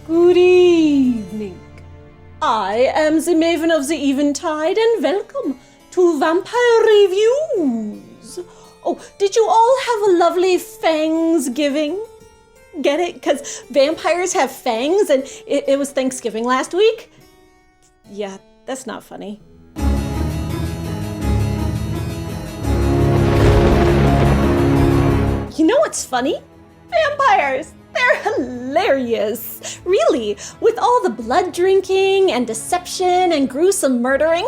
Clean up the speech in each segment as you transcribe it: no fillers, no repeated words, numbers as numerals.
Good evening. I am the Maven of the Eventide, and welcome to Vampire Reviews. Oh, did you all have a lovely Fangsgiving? Get it? Because vampires have fangs, and it was Thanksgiving last week? Yeah, that's not funny. You know what's funny? Vampires! They're hilarious! Really, with all the blood drinking and deception and gruesome murdering.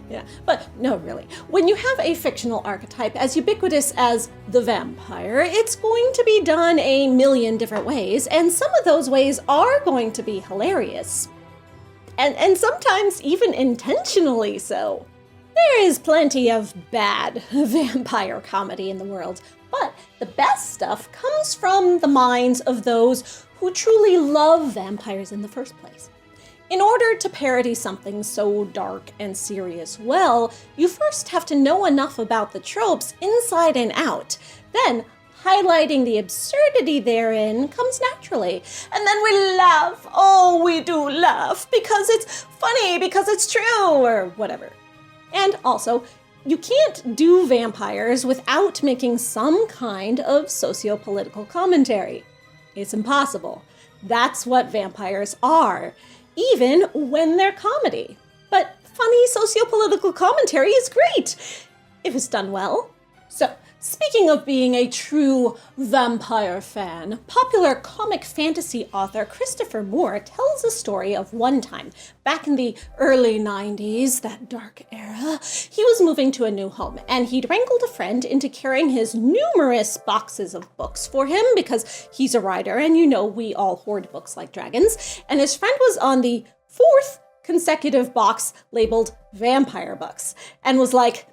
Yeah, but no, really. When you have a fictional archetype as ubiquitous as the vampire, it's going to be done a million different ways, and some of those ways are going to be hilarious. And sometimes even intentionally so. There is plenty of bad vampire comedy in the world, but the best stuff comes from the minds of those who truly love vampires in the first place. In order to parody something so dark and serious well, you first have to know enough about the tropes inside and out. Then, highlighting the absurdity therein comes naturally. And then we laugh. Oh, we do laugh because it's funny, because it's true, or whatever. And also, you can't do vampires without making some kind of socio-political commentary. It's impossible. That's what vampires are, even when they're comedy. But funny socio-political commentary is great, if it's done well. So, speaking of being a true vampire fan, popular comic fantasy author Christopher Moore tells a story of one time, back in the early 90s, that dark era, he was moving to a new home, and he'd wrangled a friend into carrying his numerous boxes of books for him, because he's a writer, and you know we all hoard books like dragons, and his friend was on the fourth consecutive box labeled vampire books, and was like,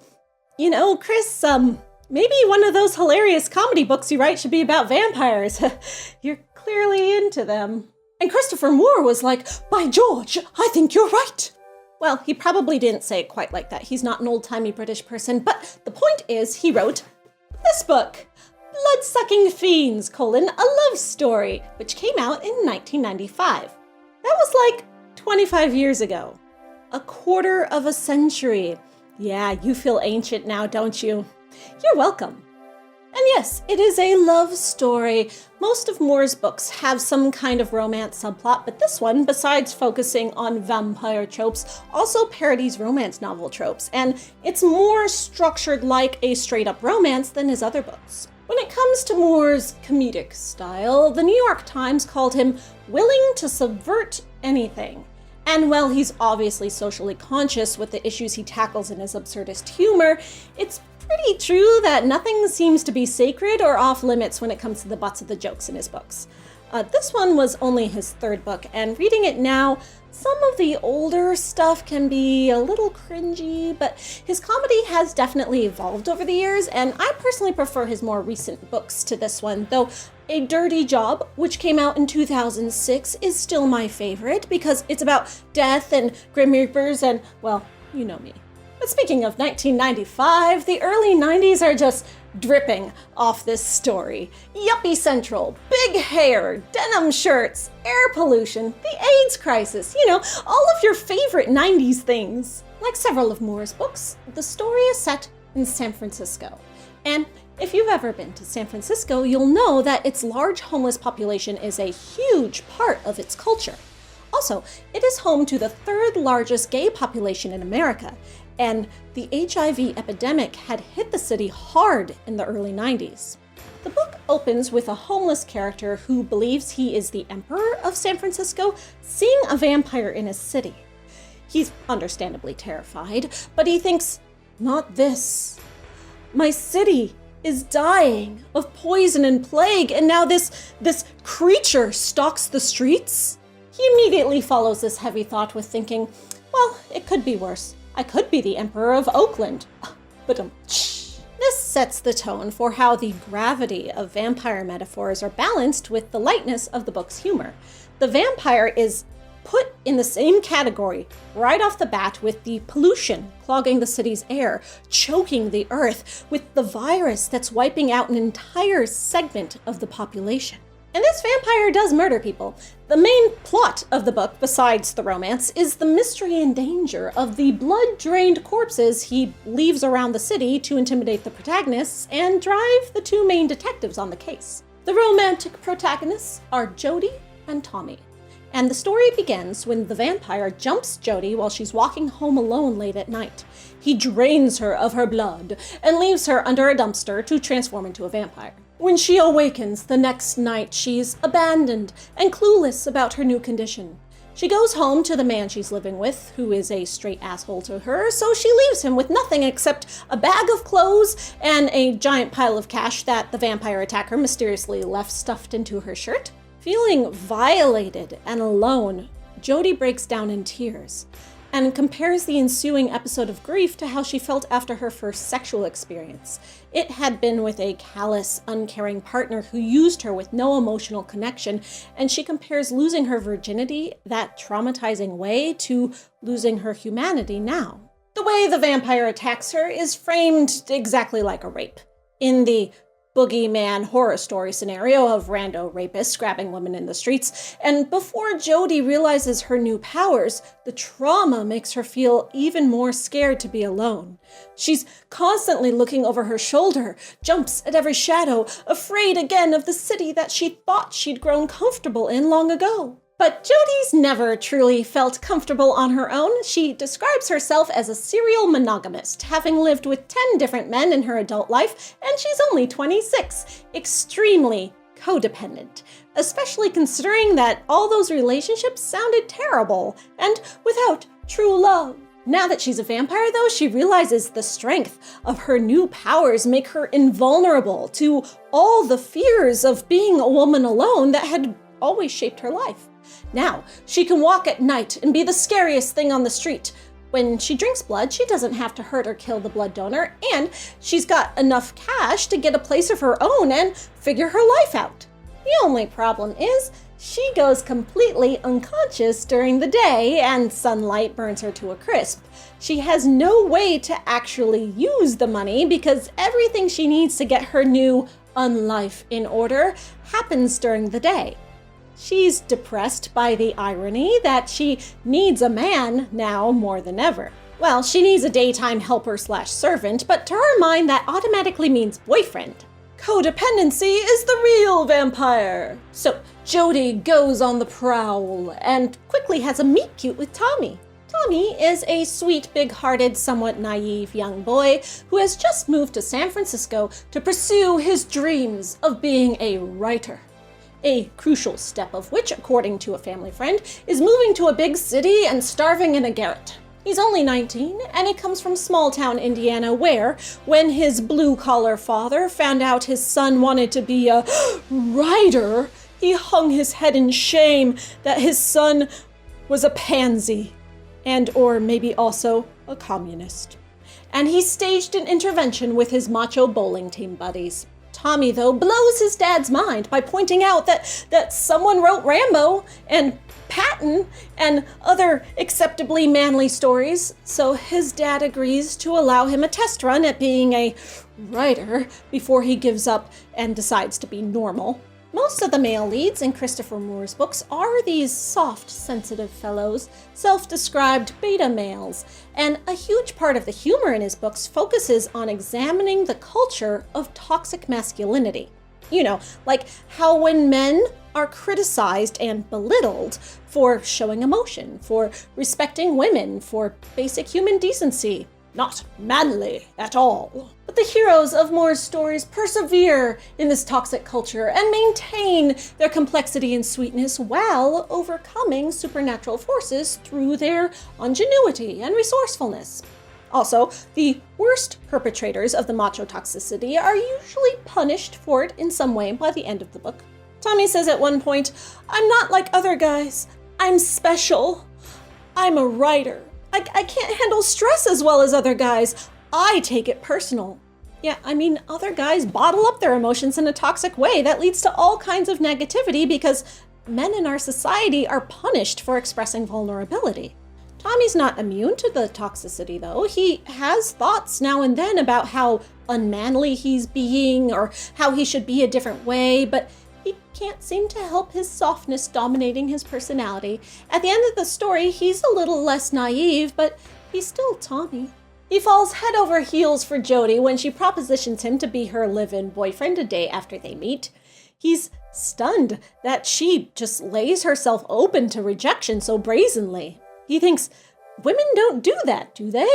you know, Chris, maybe one of those hilarious comedy books you write should be about vampires. You're clearly into them. And Christopher Moore was like, by George, I think you're right. Well, he probably didn't say it quite like that. He's not an old-timey British person. But the point is, he wrote this book, Bloodsucking Fiends, a love story, which came out in 1995. That was like 25 years ago. A quarter of a century. Yeah, you feel ancient now, don't you? You're welcome. And yes, it is a love story. Most of Moore's books have some kind of romance subplot, but this one, besides focusing on vampire tropes, also parodies romance novel tropes, and it's more structured like a straight-up romance than his other books. When it comes to Moore's comedic style, the New York Times called him willing to subvert anything. And while he's obviously socially conscious with the issues he tackles in his absurdist humor, it's pretty true that nothing seems to be sacred or off limits when it comes to the butts of the jokes in his books. This one was only his third book, and reading it now, some of the older stuff can be a little cringy, but his comedy has definitely evolved over the years, and I personally prefer his more recent books to this one, though A Dirty Job, which came out in 2006, is still my favorite because it's about death and Grim Reapers and, well, you know me. But speaking of 1995, the early 90s are just dripping off this story. Yuppie Central, big hair, denim shirts, air pollution, the AIDS crisis, you know, all of your favorite 90s things. Like several of Moore's books, the story is set in San Francisco. And if you've ever been to San Francisco, you'll know that its large homeless population is a huge part of its culture. Also, it is home to the third largest gay population in America, and the HIV epidemic had hit the city hard in the early 90s. The book opens with a homeless character who believes he is the emperor of San Francisco, seeing a vampire in his city. He's understandably terrified, but he thinks, not this. My city is dying of poison and plague, and now this creature stalks the streets? He immediately follows this heavy thought with thinking, well, it could be worse. I could be the Emperor of Oakland. But this sets the tone for how the gravity of vampire metaphors are balanced with the lightness of the book's humor. The vampire is put in the same category right off the bat with the pollution clogging the city's air, choking the earth, with the virus that's wiping out an entire segment of the population. And this vampire does murder people. The main plot of the book, besides the romance, is the mystery and danger of the blood-drained corpses he leaves around the city to intimidate the protagonists and drive the two main detectives on the case. The romantic protagonists are Jody and Tommy. And the story begins when the vampire jumps Jody while she's walking home alone late at night. He drains her of her blood and leaves her under a dumpster to transform into a vampire. When she awakens the next night, she's abandoned and clueless about her new condition. She goes home to the man she's living with, who is a straight asshole to her, so she leaves him with nothing except a bag of clothes and a giant pile of cash that the vampire attacker mysteriously left stuffed into her shirt. Feeling violated and alone, Jody breaks down in tears and compares the ensuing episode of grief to how she felt after her first sexual experience. It had been with a callous, uncaring partner who used her with no emotional connection, and she compares losing her virginity that traumatizing way to losing her humanity now. The way the vampire attacks her is framed exactly like a rape. In the boogeyman horror story scenario of rando rapists grabbing women in the streets, and before Jody realizes her new powers, the trauma makes her feel even more scared to be alone. She's constantly looking over her shoulder, jumps at every shadow, afraid again of the city that she thought she'd grown comfortable in long ago. But Jody's never truly felt comfortable on her own. She describes herself as a serial monogamist, having lived with 10 different men in her adult life, and she's only 26. Extremely codependent, especially considering that all those relationships sounded terrible and without true love. Now that she's a vampire, though, she realizes the strength of her new powers make her invulnerable to all the fears of being a woman alone that had always shaped her life. Now, she can walk at night and be the scariest thing on the street. When she drinks blood, she doesn't have to hurt or kill the blood donor, and she's got enough cash to get a place of her own and figure her life out. The only problem is, she goes completely unconscious during the day and sunlight burns her to a crisp. She has no way to actually use the money because everything she needs to get her new unlife in order happens during the day. She's depressed by the irony that she needs a man now more than ever. Well, she needs a daytime helper/servant, but to her mind that automatically means boyfriend. Codependency is the real vampire. So Jody goes on the prowl and quickly has a meet cute with Tommy. Tommy is a sweet, big-hearted, somewhat naive young boy who has just moved to San Francisco to pursue his dreams of being a writer. A crucial step of which, according to a family friend, is moving to a big city and starving in a garret. He's only 19, and he comes from small-town Indiana where, when his blue-collar father found out his son wanted to be a writer, he hung his head in shame that his son was a pansy, and or maybe also a communist. And he staged an intervention with his macho bowling team buddies. Tommy, though, blows his dad's mind by pointing out that someone wrote Rambo and Patton and other acceptably manly stories, so his dad agrees to allow him a test run at being a writer before he gives up and decides to be normal. Most of the male leads in Christopher Moore's books are these soft, sensitive fellows, self-described beta males, and a huge part of the humor in his books focuses on examining the culture of toxic masculinity. You know, like how when men are criticized and belittled for showing emotion, for respecting women, for basic human decency. Not manly at all. But the heroes of Moore's stories persevere in this toxic culture and maintain their complexity and sweetness while overcoming supernatural forces through their ingenuity and resourcefulness. Also, the worst perpetrators of the macho toxicity are usually punished for it in some way by the end of the book. Tommy says at one point, "I'm not like other guys. I'm special. I'm a writer. I can't handle stress as well as other guys. I take it personal." Yeah, I mean, other guys bottle up their emotions in a toxic way that leads to all kinds of negativity because men in our society are punished for expressing vulnerability. Tommy's not immune to the toxicity, though. He has thoughts now and then about how unmanly he's being or how he should be a different way, but he can't seem to help his softness dominating his personality. At the end of the story, he's a little less naive, but he's still Tommy. He falls head over heels for Jody when she propositions him to be her live-in boyfriend a day after they meet. He's stunned that she just lays herself open to rejection so brazenly. He thinks, women don't do that, do they?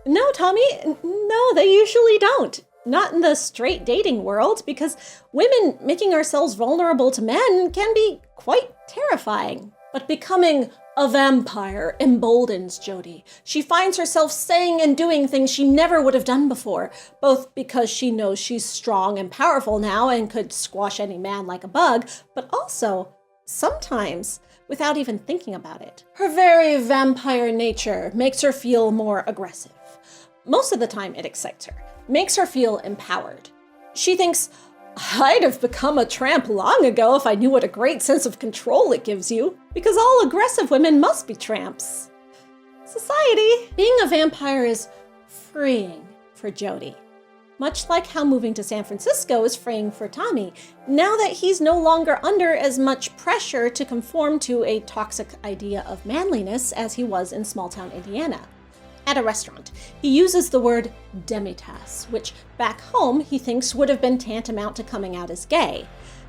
No, Tommy, no, they usually don't. Not in the straight dating world, because women making ourselves vulnerable to men can be quite terrifying. But becoming a vampire emboldens Jody. She finds herself saying and doing things she never would have done before, both because she knows she's strong and powerful now and could squash any man like a bug, but also, sometimes, without even thinking about it. Her very vampire nature makes her feel more aggressive. Most of the time it excites her, makes her feel empowered. She thinks, I'd have become a tramp long ago if I knew what a great sense of control it gives you, because all aggressive women must be tramps. Society. Being a vampire is freeing for Jody. Much like how moving to San Francisco is freeing for Tommy, now that he's no longer under as much pressure to conform to a toxic idea of manliness as he was in small-town Indiana. At a restaurant, he uses the word demitasse, which back home he thinks would have been tantamount to coming out as gay.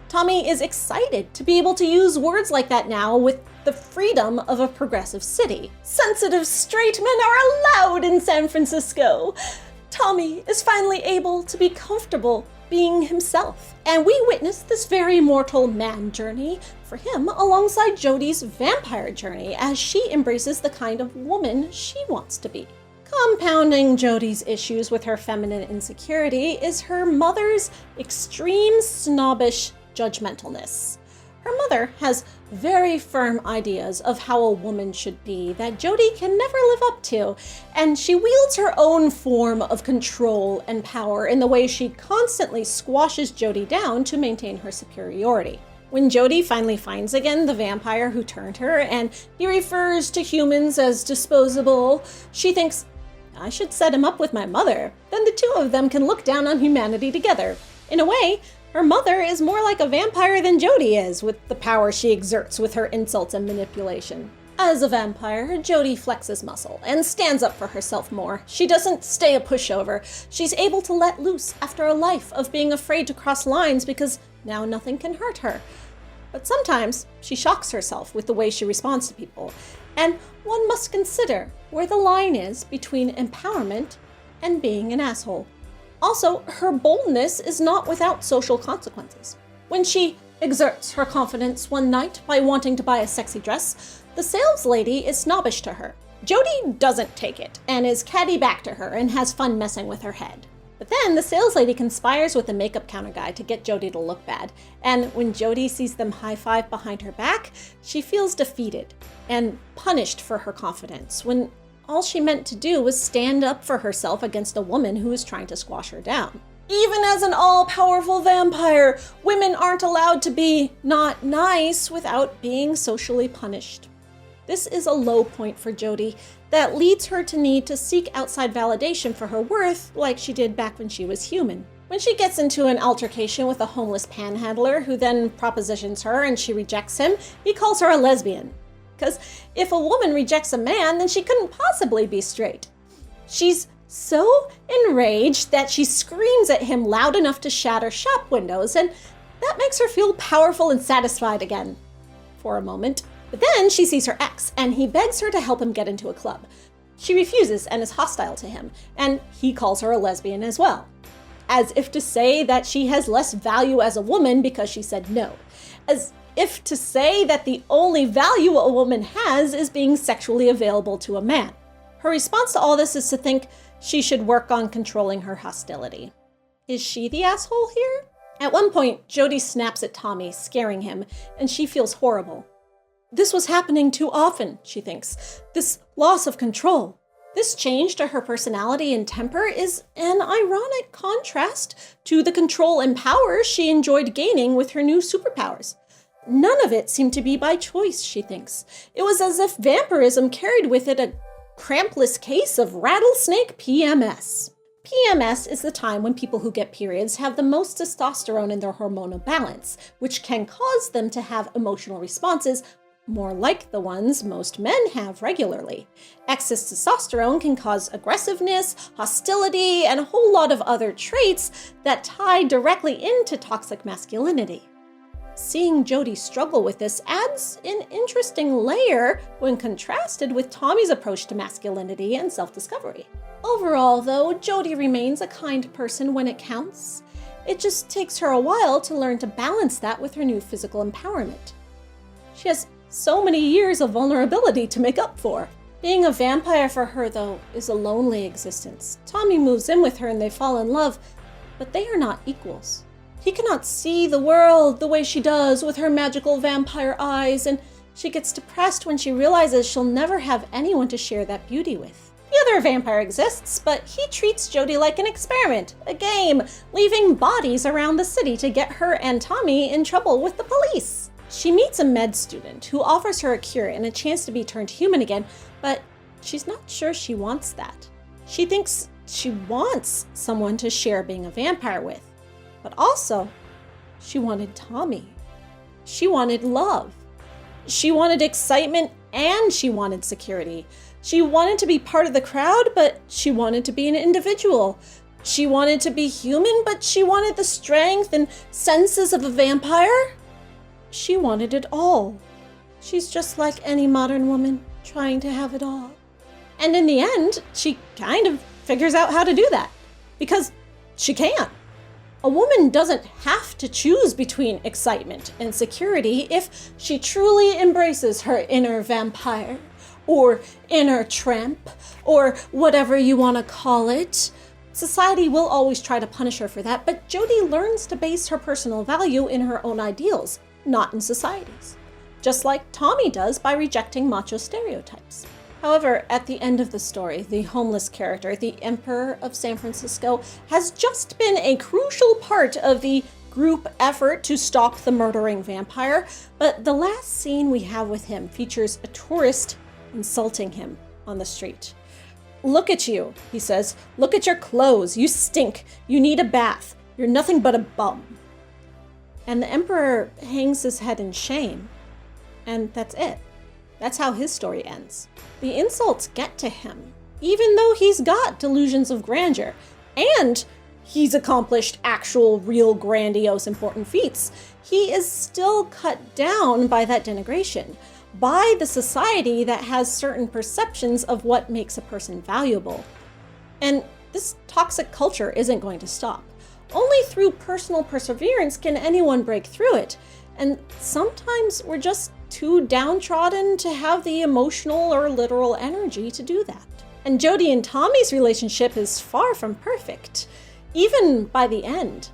Tommy is excited to be able to use words like that now with the freedom of a progressive city. Sensitive straight men are allowed in San Francisco. Tommy is finally able to be comfortable being himself. And we witness this very mortal man journey for him alongside Jody's vampire journey as she embraces the kind of woman she wants to be. Compounding Jody's issues with her feminine insecurity is her mother's extreme snobbish judgmentalness. Her mother has very firm ideas of how a woman should be that Jody can never live up to, and she wields her own form of control and power in the way she constantly squashes Jody down to maintain her superiority. When Jody finally finds again the vampire who turned her, and he refers to humans as disposable, she thinks, I should set him up with my mother. Then the two of them can look down on humanity together. In a way, her mother is more like a vampire than Jody is, with the power she exerts with her insults and manipulation. As a vampire, Jody flexes muscle and stands up for herself more. She doesn't stay a pushover. She's able to let loose after a life of being afraid to cross lines because now nothing can hurt her. But sometimes she shocks herself with the way she responds to people, and one must consider where the line is between empowerment and being an asshole. Also, her boldness is not without social consequences. When she exerts her confidence one night by wanting to buy a sexy dress, the sales lady is snobbish to her. Jody doesn't take it and is catty back to her and has fun messing with her head. But then the sales lady conspires with the makeup counter guy to get Jody to look bad, and when Jody sees them high-five behind her back, she feels defeated and punished for her confidence when all she meant to do was stand up for herself against a woman who was trying to squash her down. Even as an all-powerful vampire, women aren't allowed to be not nice without being socially punished. This is a low point for Jody that leads her to need to seek outside validation for her worth like she did back when she was human. When she gets into an altercation with a homeless panhandler who then propositions her and she rejects him, he calls her a lesbian. Because if a woman rejects a man, then she couldn't possibly be straight. She's so enraged that she screams at him loud enough to shatter shop windows, and that makes her feel powerful and satisfied again. For a moment. But then she sees her ex, and he begs her to help him get into a club. She refuses and is hostile to him, and he calls her a lesbian as well. As if to say that she has less value as a woman because she said no. As if to say that the only value a woman has is being sexually available to a man. Her response to all this is to think she should work on controlling her hostility. Is she the asshole here? At one point, Jody snaps at Tommy, scaring him, and she feels horrible. This was happening too often, she thinks. This loss of control. This change to her personality and temper is an ironic contrast to the control and power she enjoyed gaining with her new superpowers. None of it seemed to be by choice, she thinks. It was as if vampirism carried with it a crampless case of rattlesnake PMS. PMS is the time when people who get periods have the most testosterone in their hormonal balance, which can cause them to have emotional responses more like the ones most men have regularly. Excess testosterone can cause aggressiveness, hostility, and a whole lot of other traits that tie directly into toxic masculinity. Seeing Jody struggle with this adds an interesting layer when contrasted with Tommy's approach to masculinity and self-discovery. Overall, though, Jody remains a kind person when it counts. It just takes her a while to learn to balance that with her new physical empowerment. She has so many years of vulnerability to make up for. Being a vampire for her, though, is a lonely existence. Tommy moves in with her and they fall in love, but they are not equals. He cannot see the world the way she does with her magical vampire eyes, and she gets depressed when she realizes she'll never have anyone to share that beauty with. The other vampire exists, but he treats Jody like an experiment, a game, leaving bodies around the city to get her and Tommy in trouble with the police. She meets a med student who offers her a cure and a chance to be turned human again, but she's not sure she wants that. She thinks she wants someone to share being a vampire with. But also, she wanted Tommy. She wanted love. She wanted excitement and she wanted security. She wanted to be part of the crowd, but she wanted to be an individual. She wanted to be human, but she wanted the strength and senses of a vampire. She wanted it all. She's just like any modern woman, trying to have it all. And in the end, she kind of figures out how to do that. Because she can. A woman doesn't have to choose between excitement and security if she truly embraces her inner vampire, or inner tramp, or whatever you want to call it. Society will always try to punish her for that, but Jody learns to base her personal value in her own ideals, not in society's. Just like Tommy does by rejecting macho stereotypes. However, at the end of the story, the homeless character, the Emperor of San Francisco, has just been a crucial part of the group effort to stop the murdering vampire, but the last scene we have with him features a tourist insulting him on the street. "Look at you," he says. "Look at your clothes. You stink. You need a bath. You're nothing but a bum." And the Emperor hangs his head in shame, and that's it. That's how his story ends. The insults get to him, even though he's got delusions of grandeur, and he's accomplished actual, real, grandiose, important feats. He is still cut down by that denigration, by the society that has certain perceptions of what makes a person valuable. And this toxic culture isn't going to stop. Only through personal perseverance can anyone break through it, and sometimes we're just too downtrodden to have the emotional or literal energy to do that. And Jody and Tommy's relationship is far from perfect. Even by the end,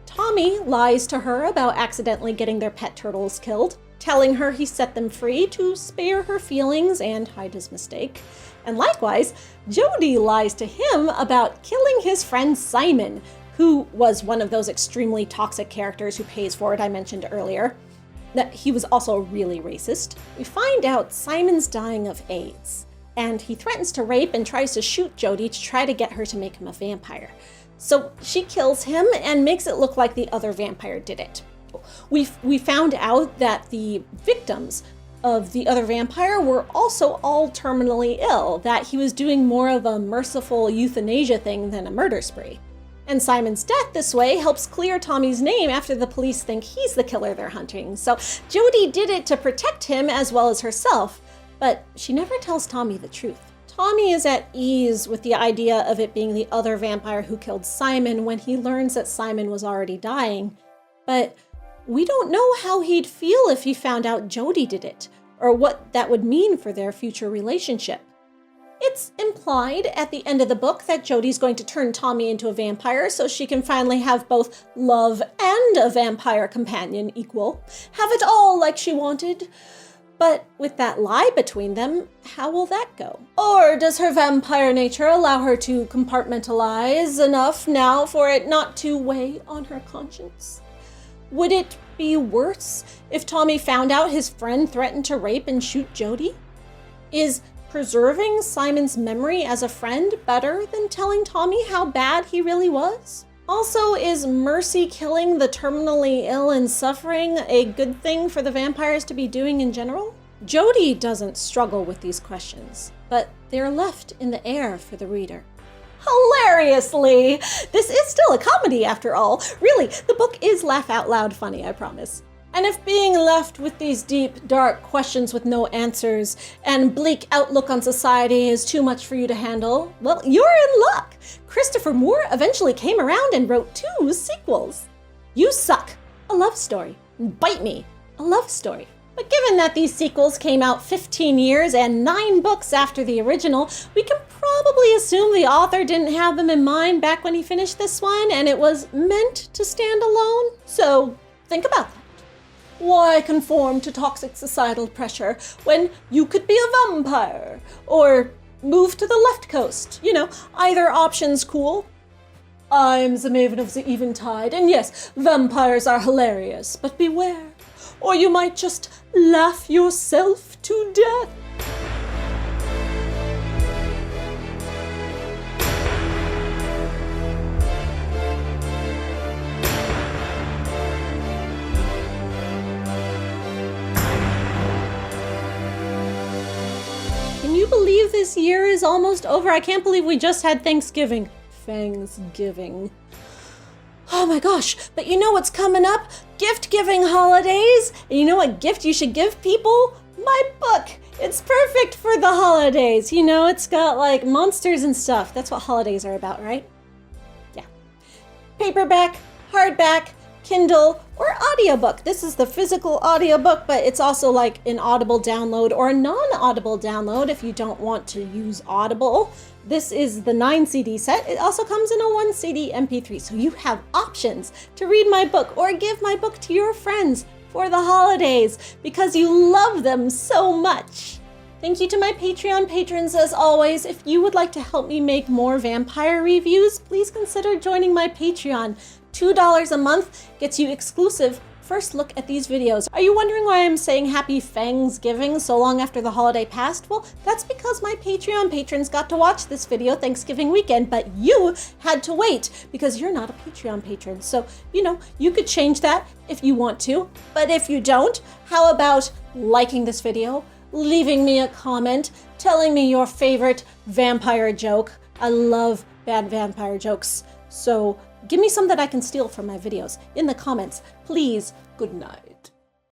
Tommy lies to her about accidentally getting their pet turtles killed, telling her he set them free to spare her feelings and hide his mistake. And likewise, Jody lies to him about killing his friend Simon, who was one of those extremely toxic characters who pays for it I mentioned earlier. That he was also really racist. We find out Simon's dying of AIDS, and he threatens to rape and tries to shoot Jody to try to get her to make him a vampire. So she kills him and makes it look like the other vampire did it. We found out that the victims of the other vampire were also all terminally ill, that he was doing more of a merciful euthanasia thing than a murder spree. And Simon's death this way helps clear Tommy's name after the police think he's the killer they're hunting. So Jody did it to protect him as well as herself, but she never tells Tommy the truth. Tommy is at ease with the idea of it being the other vampire who killed Simon when he learns that Simon was already dying, but we don't know how he'd feel if he found out Jody did it, or what that would mean for their future relationship. It's implied at the end of the book that Jody's going to turn Tommy into a vampire so she can finally have both love and a vampire companion equal. Have it all like she wanted. But with that lie between them, how will that go? Or does her vampire nature allow her to compartmentalize enough now for it not to weigh on her conscience? Would it be worse if Tommy found out his friend threatened to rape and shoot Jody? Is preserving Simon's memory as a friend better than telling Tommy how bad he really was? Also, is Mercy killing the terminally ill and suffering a good thing for the vampires to be doing in general? Jody doesn't struggle with these questions, but they're left in the air for the reader. Hilariously! This is still a comedy after all. Really, the book is laugh out loud funny, I promise. And if being left with these deep, dark questions with no answers and bleak outlook on society is too much for you to handle, well, you're in luck. Christopher Moore eventually came around and wrote 2 sequels. You Suck, a love story, and Bite Me, a love story. But given that these sequels came out 15 years and 9 books after the original, we can probably assume the author didn't have them in mind back when he finished this one and it was meant to stand alone. So think about that. Why conform to toxic societal pressure when you could be a vampire or move to the left coast? You know, either option's cool. I'm the Maven of the Eventide, and yes, vampires are hilarious, but beware, or you might just laugh yourself to death. Can you believe this year is almost over? I can't believe we just had Thanksgiving. Thanksgiving. Oh my gosh, but you know what's coming up? Gift-giving holidays. And you know what gift you should give people? My book. It's perfect for the holidays. You know, it's got like monsters and stuff. That's what holidays are about, right? Yeah. Paperback, hardback, Kindle, or audiobook. This is the physical audiobook, but it's also like an Audible download or a non-Audible download if you don't want to use Audible. This is the 9 CD set. It also comes in a 1 CD MP3, so you have options to read my book or give my book to your friends for the holidays because you love them so much. Thank you to my Patreon patrons as always. If you would like to help me make more vampire reviews, please consider joining my Patreon. $2 a month gets you exclusive first look at these videos. Are you wondering why I'm saying Happy Fangsgiving so long after the holiday passed? Well, that's because my Patreon patrons got to watch this video Thanksgiving weekend, but you had to wait because you're not a Patreon patron. So, you know, you could change that if you want to, but if you don't, how about liking this video, leaving me a comment, telling me your favorite vampire joke? I love bad vampire jokes, so give me some that I can steal from my videos in the comments. Please, good night.